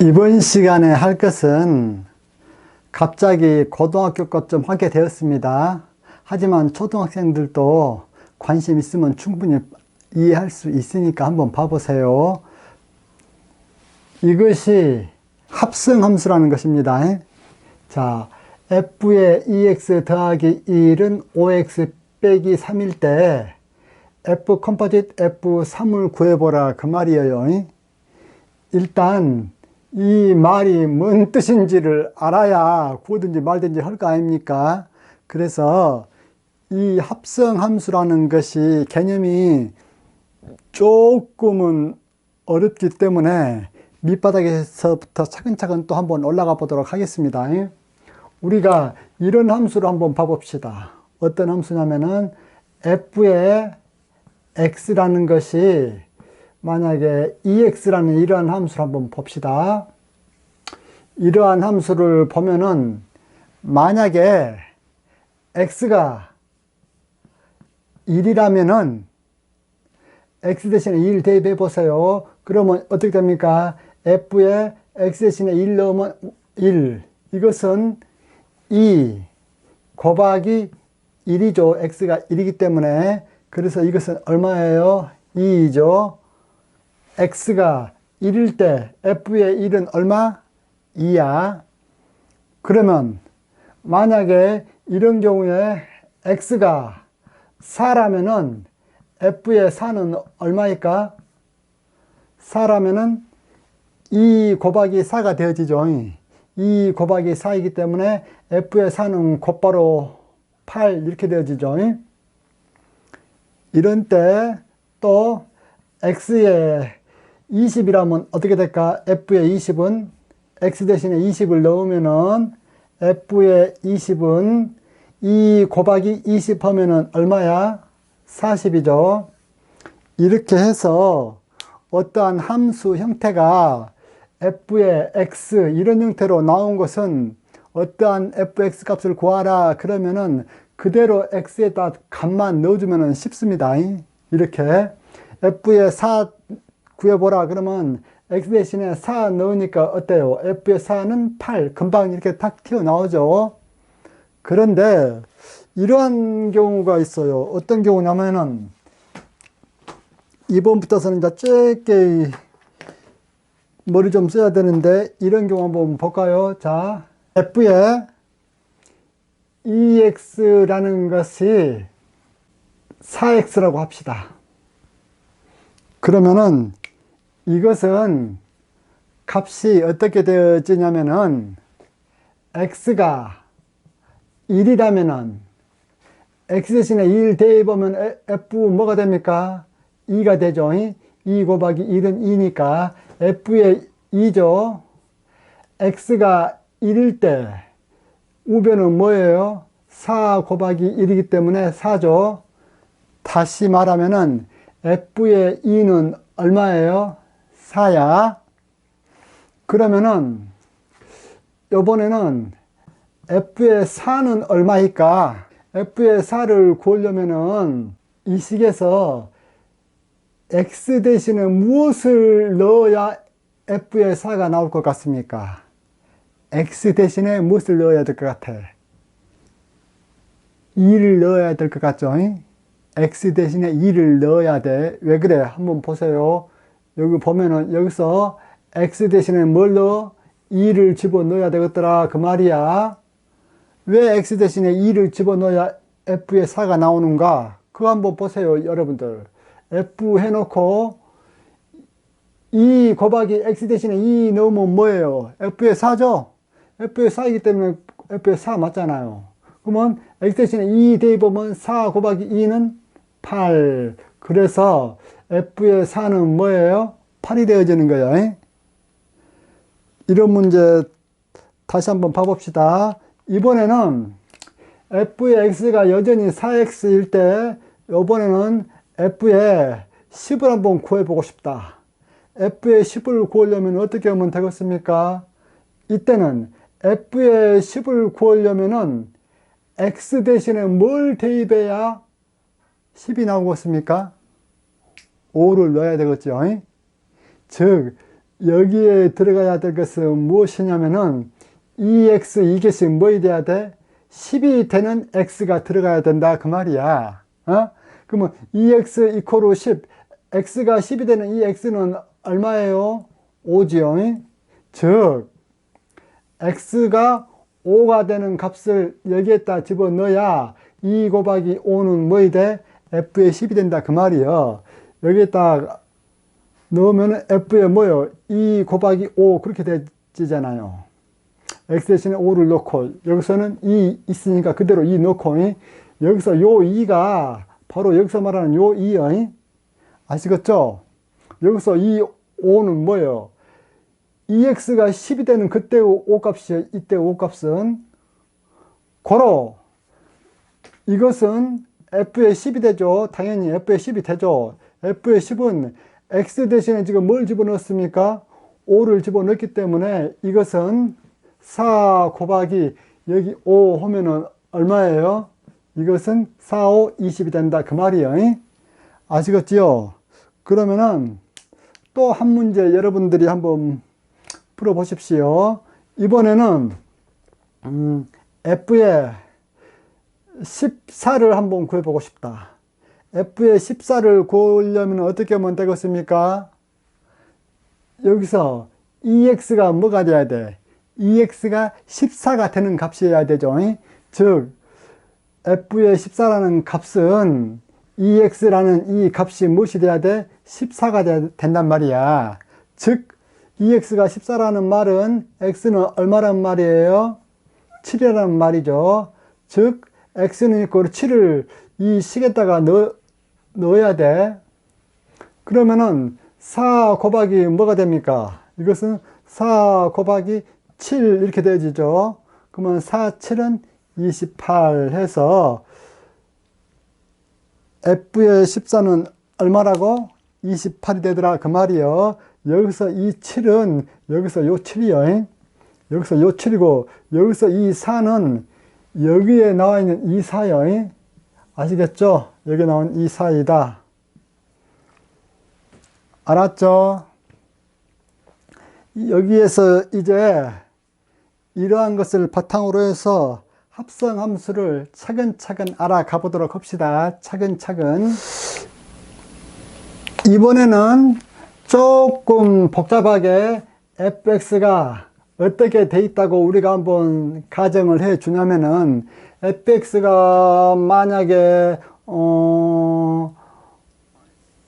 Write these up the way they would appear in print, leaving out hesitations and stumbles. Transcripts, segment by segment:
이번 시간에 할 것은 갑자기 고등학교 것 좀 하게 되었습니다. 하지만 초등학생들도 관심 있으면 충분히 이해할 수 있으니까 한번 봐보세요. 이것이 합성함수라는 것입니다. 자, f의 2x 더하기 1은 5x 빼기 3일 때 f 컴포짓 f3을 구해보라 그 말이에요. 일단 이 말이 뭔 뜻인지를 알아야 구하든지 말든지 할 거 아닙니까? 그래서 이 합성함수라는 것이 개념이 조금은 어렵기 때문에 밑바닥에서부터 차근차근 또 한번 올라가 보도록 하겠습니다. 우리가 이런 함수를 한번 봐봅시다. 어떤 함수냐면은 f의 x라는 것이 만약에 2x라는 이러한 함수를 한번 봅시다. 이러한 함수를 보면은 만약에 x가 1이라면은 x 대신에 1 대입해 보세요. 그러면 어떻게 됩니까? f에 x 대신에 1 넣으면 1. 이것은 2 곱하기 1이죠. x가 1이기 때문에. 그래서 이것은 얼마예요? 2이죠. x가 1일 때 f의 1은 얼마? 2야. 그러면 만약에 이런 경우에 x가 4라면은 f의 4는 얼마일까? 4라면은 2 곱하기 4가 되어지죠. 2 곱하기 4이기 때문에 f의 4는 곧바로 8 이렇게 되어지죠. 이런 때 또 x의 20이라면 어떻게 될까? f의 20은 x 대신에 20을 넣으면은 f의 20은 2 곱하기 20 하면은 얼마야? 40이죠. 이렇게 해서 어떠한 함수 형태가 f의 x 이런 형태로 나온 것은 어떠한 fx 값을 구하라 그러면은 그대로 x에다 값만 넣어주면 쉽습니다. 이렇게 f의 4 구해보라 그러면 x 대신에 4 넣으니까 어때요? f의 4는 8 금방 이렇게 탁 튀어나오죠. 그런데 이러한 경우가 있어요. 어떤 경우냐면은 2번부터서는 이제 짧게 머리 좀 써야 되는데 이런 경우 한번 볼까요? 자, f의 2x라는 것이 4x라고 합시다. 그러면은 이것은 값이 어떻게 되어지냐면은 x가 1이라면은 x 대신에 1 대입하면 f 뭐가 됩니까? 2가 되죠. 2 곱하기 1은 2니까 f의 2죠. x가 1일 때 우변은 뭐예요? 4 곱하기 1이기 때문에 4죠. 다시 말하면은 f의 2는 얼마예요? 4야. 그러면은 이번에는 f의 4는 얼마일까? f의 4를 구하려면은 이 식에서 x 대신에 무엇을 넣어야 f의 4가 나올 것 같습니까? x 대신에 무엇을 넣어야 될 것 같아? 2를 넣어야 될 것 같죠? x 대신에 2를 넣어야 돼. 왜 그래? 한번 보세요. 여기 보면은 여기서 x 대신에 뭘 넣어? 2를 집어넣어야 되겠더라 그 말이야. 왜 x 대신에 2를 집어넣어야 f의 4가 나오는가? 그거 한번 보세요 여러분들. f 해놓고 2 곱하기 x 대신에 2 넣으면 뭐예요? f의 4죠? f의 4이기 때문에 f의 4 맞잖아요. 그러면 x 대신에 2 대입하면 4 곱하기 2는 8. 그래서 f의 4는 뭐예요? 8이 되어지는 거예요. 이런 문제 다시 한번 봐봅시다. 이번에는 f의 x가 여전히 4x일 때 이번에는 f의 10을 한번 구해보고 싶다. f의 10을 구하려면 어떻게 하면 되겠습니까? 이때는 f의 10을 구하려면은 x 대신에 뭘 대입해야 10이 나오겠습니까? 5를 넣어야 되겠죠. 즉 여기에 들어가야 될 것은 무엇이냐면은 EX 이것이 뭐이 돼야 돼? 10이 되는 X가 들어가야 된다 그 말이야. 그러면 EX 이퀄 10, X가 10이 되는 이 X는 얼마예요? 5지요. 즉 X가 5가 되는 값을 여기에다 집어넣어야 2 곱하기 5는 뭐이 돼? F의 10이 된다 그 말이요. 여기에다 넣으면 F에 뭐요? 2 곱하기 5 그렇게 되잖아요. X 대신에 5를 넣고 여기서는 2 있으니까 그대로 2 넣고 여기서 요 2가 바로 여기서 말하는 요 2요. 아시겠죠? 여기서 이 5는 뭐예요? EX가 10이 되는 그때의 5값이요. 이때 5값은 고로 이것은 F의 10이 되죠. 당연히 F의 10이 되죠. F의 10은 X 대신에 지금 뭘 집어넣었습니까? 5를 집어넣었기 때문에 이것은 4 곱하기 여기 5 하면은 얼마예요? 이것은 4, 5, 20이 된다 그 말이에요. 아시겠지요? 그러면은 또 한 문제 여러분들이 한번 풀어 보십시오. 이번에는 F의 14를 한번 구해 보고 싶다. F의 14를 구하려면 어떻게 하면 되겠습니까? 여기서 EX가 뭐가 돼야 돼? EX가 14가 되는 값이어야 되죠. 즉 F의 14라는 값은 EX라는 이 값이 무엇이 돼야 돼? 14가 된단 말이야. 즉 EX가 14라는 말은 X는 얼마란 말이에요? 7이라는 말이죠. 즉 X는 이꼴 7을 이 식에다가 넣어야 돼. 그러면은 4 곱하기 뭐가 됩니까? 이것은 4 곱하기 7 이렇게 되어지죠. 그러면 4, 7은 28 해서 F의 14는 얼마라고? 28이 되더라 그 말이요. 여기서 이 7은 여기서 요 7이요. 여기서 요 7이고 여기서 이 4는 여기에 나와 있는 이 4요. 아시겠죠? 여기 나온 이 4이다. 알았죠? 여기에서 이제 이러한 것을 바탕으로 해서 합성함수를 차근차근 알아가 보도록 합시다. 차근차근. 이번에는 조금 복잡하게 fx가 어떻게 돼 있다고 우리가 한번 가정을 해 주냐면은 fx가 만약에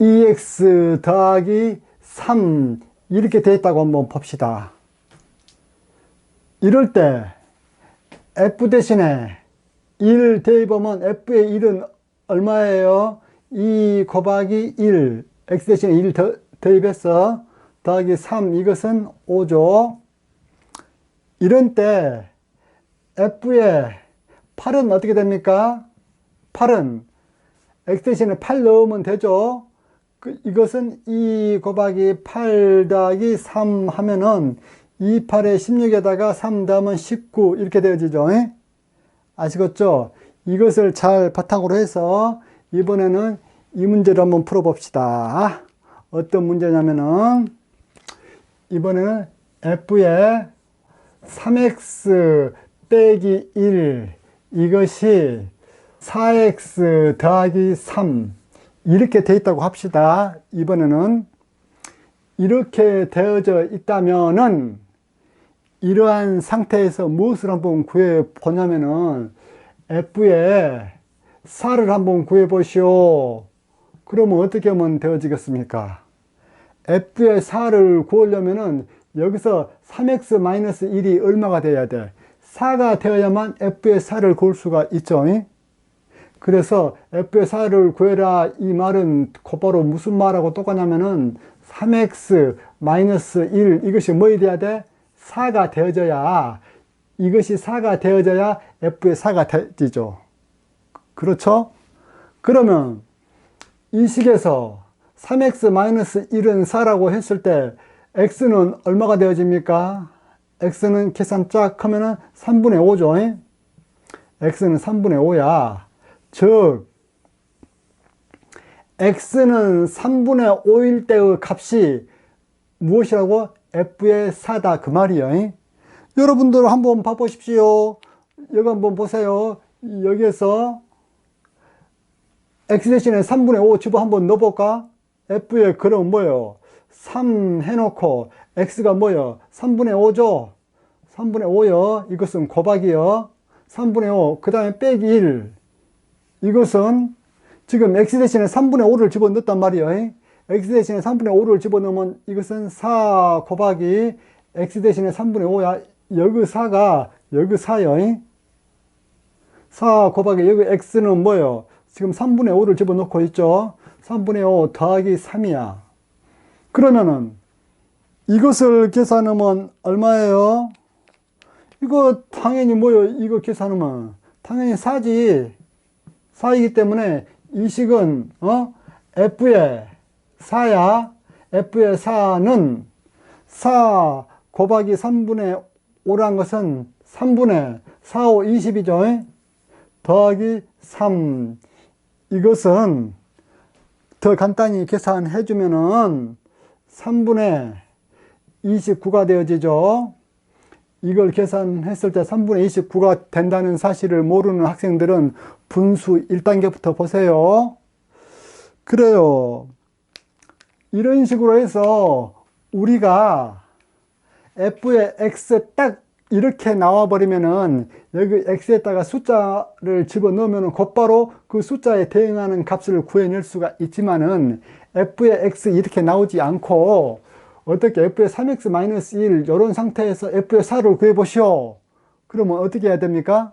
2x 더하기 3 이렇게 돼 있다고 한번 봅시다. 이럴 때 f 대신에 1 대입하면 f의 1은 얼마예요? 2 곱하기 1 x 대신에 1 대입해서 더하기 3 이것은 5죠. 이런 때 f의 8은 어떻게 됩니까? 8은 x 대신에 8 넣으면 되죠. 이것은 2 곱하기 8 더하기 3 하면은 2, 8에 16에다가 3 더하면 19 이렇게 되어지죠. 아시겠죠? 이것을 잘 바탕으로 해서 이번에는 이 문제를 한번 풀어 봅시다. 어떤 문제냐면은 이번에는 f의 3x 빼기 1 이것이 4x 더하기 3 이렇게 돼 있다고 합시다. 이번에는 이렇게 되어져 있다면은 이러한 상태에서 무엇을 한번 구해 보냐면은 f의 4를 한번 구해 보시오. 그러면 어떻게 하면 되어지겠습니까? f의 4를 구하려면은 여기서 3x-1이 얼마가 돼야 돼? 4가 되어야만 f의 4를 구할 수가 있죠. 그래서 f의 4를 구해라 이 말은 곧바로 무슨 말하고 똑같냐면은 3x-1 이것이 뭐이 돼야 돼? 4가 되어져야 이것이 4가 되어져야 f의 4가 되죠. 그렇죠? 그러면 이 식에서 3x-1은 4라고 했을 때 x는 얼마가 되어집니까? x는 계산 쫙 하면은 3분의 5죠. x는 3분의 5야. 즉 x는 3분의 5일 때의 값이 무엇이라고? f의 4다 그 말이에요. 여러분들 한번 봐보십시오. 여기 한번 보세요. 여기에서 x 대신에 3분의 5 집어 한번 넣어볼까? f의 그럼 뭐예요? 3 해놓고 x가 뭐예요? 3분의 5죠? 3분의 5요. 이것은 곱하기요. 3분의 5. 그 다음에 빼기 1. 이것은 지금 x 대신에 3분의 5를 집어넣었단 말이에요. x 대신에 3분의 5를 집어넣으면 이것은 4 곱하기 x 대신에 3분의 5야. 여기 4가 여기 4요. 4 곱하기 여기 x는 뭐예요? 지금 3분의 5를 집어넣고 있죠. 3분의 5 더하기 3이야. 그러면은 이것을 계산하면 얼마예요? 이거 당연히 뭐예요? 이거 계산하면 당연히 4지. 4이기 때문에 이 식은 f의 4야. f의 4는 4 곱하기 3분의 5란 것은 3분의 4, 5, 20이죠. 더하기 3. 이것은 더 간단히 계산해 주면은 3분의 29가 되어지죠. 이걸 계산했을 때 3분의 29가 된다는 사실을 모르는 학생들은 분수 1단계부터 보세요. 그래요. 이런 식으로 해서 우리가 f의 x 딱 이렇게 나와 버리면은 여기 x에다가 숫자를 집어넣으면 곧바로 그 숫자에 대응하는 값을 구해낼 수가 있지만은 f의 x 이렇게 나오지 않고 어떻게 f의 3x-1 이런 상태에서 f의 4를 구해보시오. 그러면 어떻게 해야 됩니까?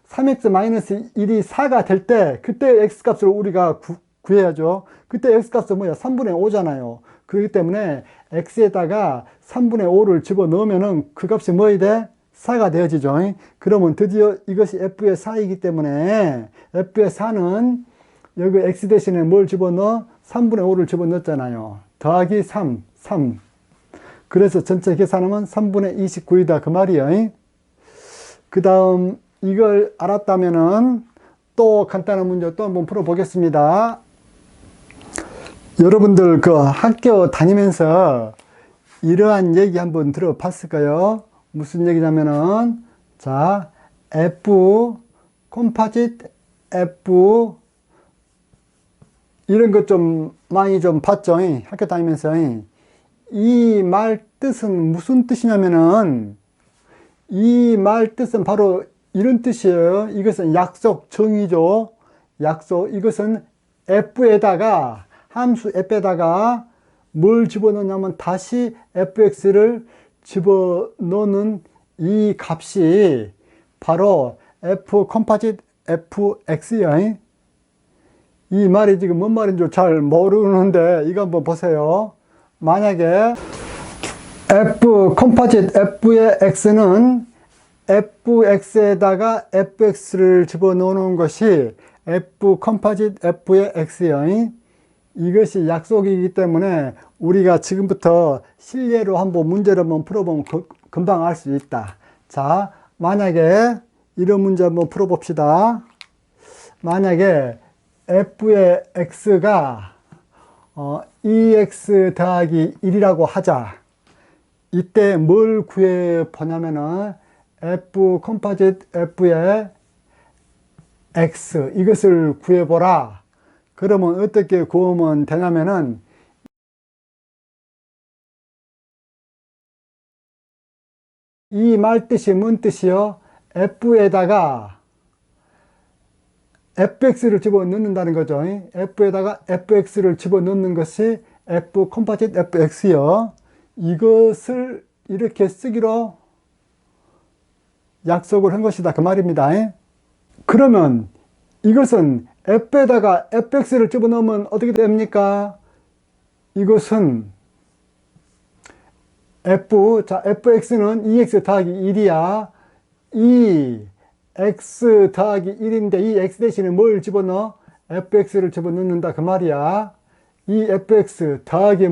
3x-1이 4가 될 때 그때 x값을 우리가 구해야죠. 그때 x값은 뭐야? 3분의 5잖아요. 그렇기 때문에 x에다가 3분의 5를 집어넣으면은 그 값이 뭐이 돼? 4가 되어지죠. 그러면 드디어 이것이 f의 4이기 때문에 f의 4는 여기 x 대신에 뭘 집어넣어? 3분의 5를 집어넣었잖아요. 더하기 3. 그래서 전체 계산하면 3분의 29이다 그 말이에요. 그 다음 이걸 알았다면은 또 간단한 문제 또 한번 풀어보겠습니다. 여러분들 그 학교 다니면서 이러한 얘기 한번 들어봤을까요? 무슨 얘기냐면은 자 F 컴포짓 F 이런 것 좀 많이 좀 봤죠? 학교 다니면서. 이 말 뜻은 무슨 뜻이냐면은 이 말 뜻은 바로 이런 뜻이에요. 이것은 약속 정의죠. 약속. 이것은 f에다가 함수 f에다가 뭘 집어넣냐면 다시 fx를 집어넣는 이 값이 바로 f 컴포짓 fx예요. 이 말이 지금 뭔 말인 줄 잘 모르는데 이거 한번 보세요. 만약에 f 컴포짓 f의 x는 fx에다가 fx를 집어넣는 것이 f 컴포짓 f의 x예요. 이것이 약속이기 때문에 우리가 지금부터 실례로 한번 문제를 한번 풀어보면 금방 알 수 있다. 자, 만약에 이런 문제 한번 풀어봅시다. 만약에 f의 x가 2x 더하기 1이라고 하자. 이때 뭘 구해보냐면은 f 컴포짓 f의 x 이것을 구해보라. 그러면 어떻게 구하면 되냐면은 이 말 뜻이 뭔 뜻이요? f에다가 fx를 집어넣는다는 거죠. f에다가 fx를 집어넣는 것이 f 컴포짓 fx요. 이것을 이렇게 쓰기로 약속을 한 것이다 그 말입니다. 그러면 이것은 f에다가 fx를 집어넣으면 어떻게 됩니까? 이것은 fx는 2x 더하기 1이야. 이 x 더하기 1인데 이 x 대신에 뭘 집어넣어? fx를 집어넣는다 그 말이야. 이 fx 더하기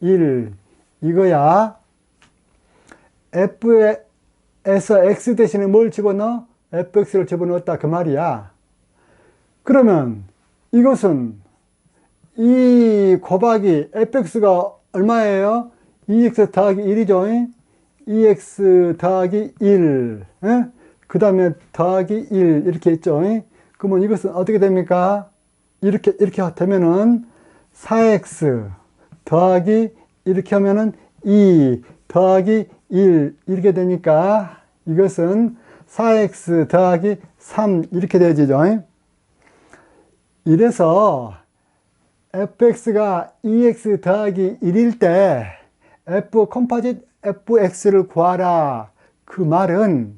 1 이거야. f에서 x 대신에 뭘 집어넣어? fx를 집어넣었다 그 말이야. 그러면 이것은 이 곱하기 fx가 얼마예요? 2x 더하기 1이죠. 2x 더하기 1. 그 다음에 더하기 1 이렇게 있죠. 그러면 이것은 어떻게 됩니까? 이렇게 되면은 4x 더하기 이렇게 하면은 2 더하기 1 이렇게 되니까 이것은 4x 더하기 3 이렇게 되어지죠. 이래서 fx가 2x 더하기 1일 때 f 컴포짓 fx를 구하라. 그 말은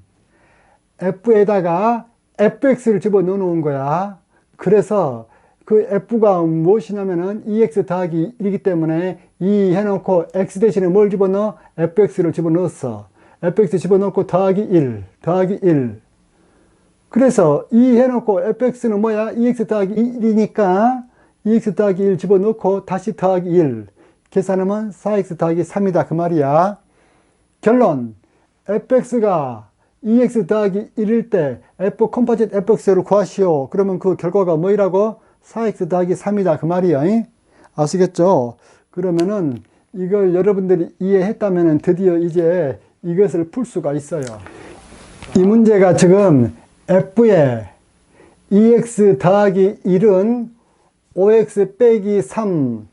f에다가 fx를 집어넣어 놓은 거야. 그래서 그 f가 무엇이냐면은 2x 더하기 1이기 때문에 2 해놓고 x 대신에 뭘 집어넣어? fx를 집어넣었어. fx 집어넣고 더하기 1 더하기 1. 그래서 2 해놓고 fx는 뭐야? 2x 더하기 1이니까 2x 더하기 1 집어넣고 다시 더하기 1 계산하면 4x 더하기 3이다 그 말이야. 결론, fx가 2x 더하기 1일 때 f 컴포짓 fx를 구하시오. 그러면 그 결과가 뭐이라고? 4x 더하기 3이다 그 말이야. 아시겠죠? 그러면은 이걸 여러분들이 이해했다면 드디어 이제 이것을 풀 수가 있어요. 이 문제가 지금 f에 2x 더하기 1은 5x 빼기 3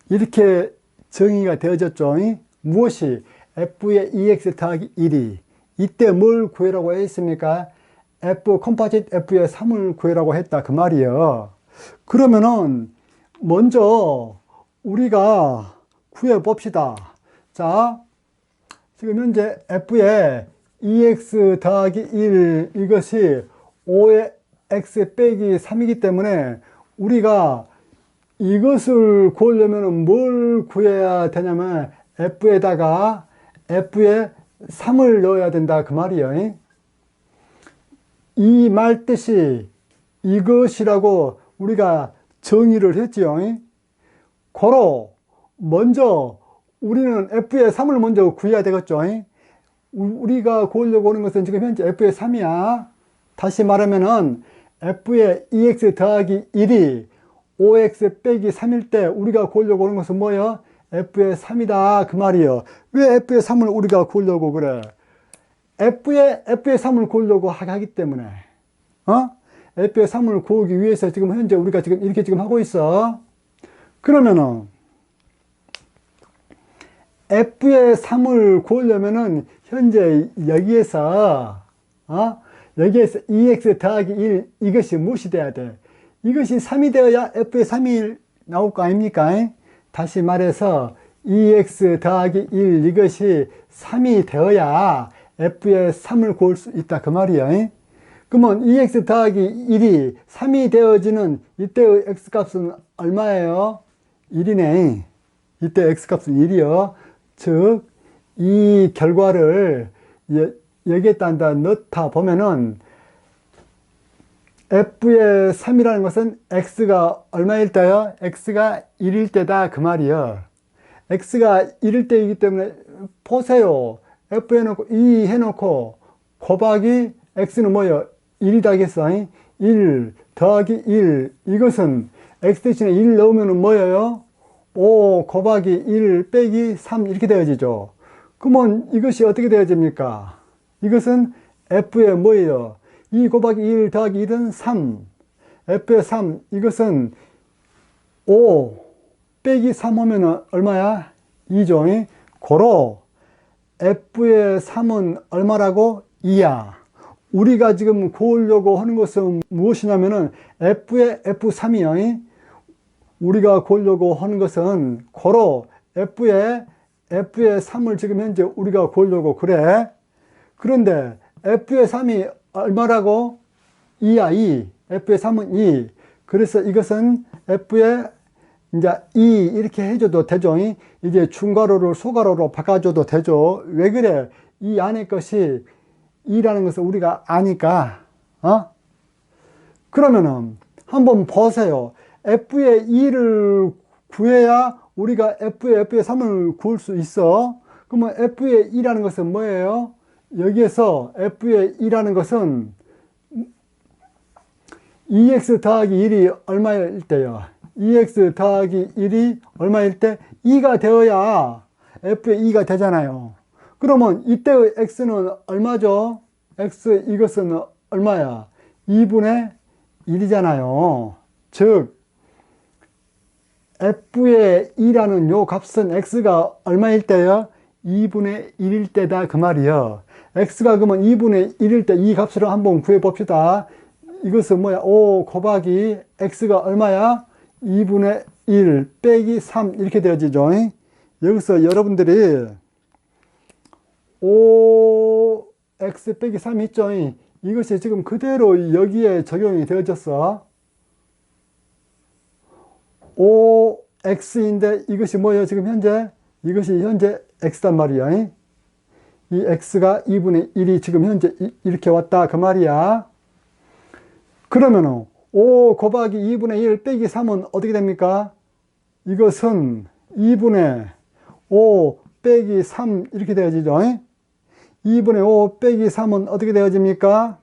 이렇게 정의가 되어졌죠. 무엇이? f의 2x 더하기 1이 이때 뭘 구해라고 했습니까? f 컴포짓 f의 3을 구해라고 했다 그 말이에요. 그러면은 먼저 우리가 구해 봅시다. 자, 지금 현재 f의 2x 더하기 1 이것이 5의 x 빼기 3이기 때문에 우리가 이것을 구하려면 뭘 구해야 되냐면 f에다가 f에 3을 넣어야 된다 그 말이에요. 이 말 뜻이 이것이라고 우리가 정의를 했지요. 고로 먼저 우리는 f의 3을 먼저 구해야 되겠죠. 우리가 구하려고 하는 것은 지금 현재 f의 3이야. 다시 말하면은 f의 2x 더하기 1이 5x 빼기 3일 때 우리가 구하려고 하는 것은 뭐예요? f의 3이다 그 말이에요. 왜 f의 3을 우리가 구하려고 그래? f의 3을 구하려고 하기 때문에 f의 3을 구하기 위해서 지금 현재 우리가 지금 이렇게 지금 하고 있어. 그러면은 f의 3을 구하려면은 현재 여기에서 2x 더하기 1 이것이 무엇이 돼야 돼? 이것이 3이 되어야 f의 3이 나올 거 아닙니까? 다시 말해서 2x 더하기 1 이것이 3이 되어야 f의 3을 구할 수 있다 그 말이야. 그러면 2x 더하기 1이 3이 되어지는 이때의 x값은 얼마예요? 1이네. 이때 x값은 1이요. 즉 이 결과를 여기에다 넣다 보면은 f의 3이라는 것은 x가 얼마일 때요? x가 1일 때다 그 말이요. x가 1일 때이기 때문에 보세요. f 해놓고 2 해놓고 곱하기 x는 뭐예요? 1이 되겠어. 1 더하기 1 이것은 x 대신에 1 넣으면 뭐예요? 5 곱하기 1 빼기 3 이렇게 되어지죠. 그러면 이것이 어떻게 되어집니까? 이것은 f의 뭐예요? 2 곱하기 1 더하기 1은 3 f의 3 이것은 5 빼기 3 하면 얼마야? 2죠. 고로 f의 3은 얼마라고? 2야. 우리가 지금 구하려고 하는 것은 무엇이냐면은 f의 f3이요. 우리가 구하려고 하는 것은 고로 f의 3을 지금 현재 우리가 구하려고 그래. 그런데 f의 3이 얼마라고? 2야, 2. f의 3은 2. 그래서 이것은 f의 이제 2 이렇게 해줘도 되죠. 이제 중괄호를 소괄호로 바꿔줘도 되죠. 왜 그래? 이 안에 것이 2라는 것을 우리가 아니까, 그러면은 한번 보세요. f의 2를 구해야 우리가 f의 3을 구할 수 있어. 그러면 f의 2라는 것은 뭐예요? 여기에서 f의 2라는 것은 2x 더하기 1이 얼마일 때요? 2x 더하기 1이 얼마일 때? 2가 되어야 f의 2가 되잖아요. 그러면 이때의 x는 얼마죠? x 이것은 얼마야? 2분의 1이잖아요. 즉 f의 2라는 요 값은 x가 얼마일 때요? 2분의 1일 때다 그 말이요. x가 그러면 2분의 1일 때 이 값으로 한번 구해 봅시다. 이것은 뭐야? 5 곱하기 x가 얼마야? 2분의 1 빼기 3 이렇게 되어지죠. 여기서 여러분들이 5x 빼기 3 있죠. 이것이 지금 그대로 여기에 적용이 되어졌어. 5x인데 이것이 뭐예요? 지금 현재? 이것이 현재 x단 말이야. 이 x가 2분의 1이 지금 현재 이렇게 왔다 그 말이야. 그러면은 5 곱하기 2분의 1 빼기 3은 어떻게 됩니까? 이것은 2분의 5 빼기 3 이렇게 되어지죠. 2분의 5 빼기 3은 어떻게 되어집니까?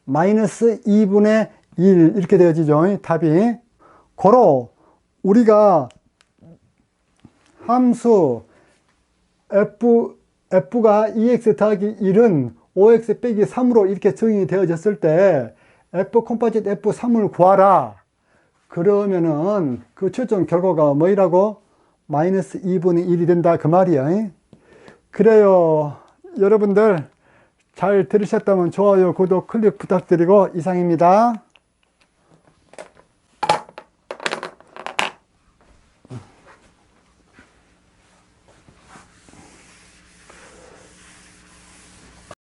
마이너스 2분의 1 이렇게 되어지죠. 답이. 고로 우리가 함수 f가 2x 더하기 1은 5x 빼기 3으로 이렇게 정의이 되어졌을 때 f 콤포짓 f3을 구하라. 그러면은 그 최종 결과가 뭐이라고? 마이너스 2분의 1이 된다 그 말이야. 그래요. 여러분들 잘 들으셨다면 좋아요, 구독, 클릭 부탁드리고 이상입니다.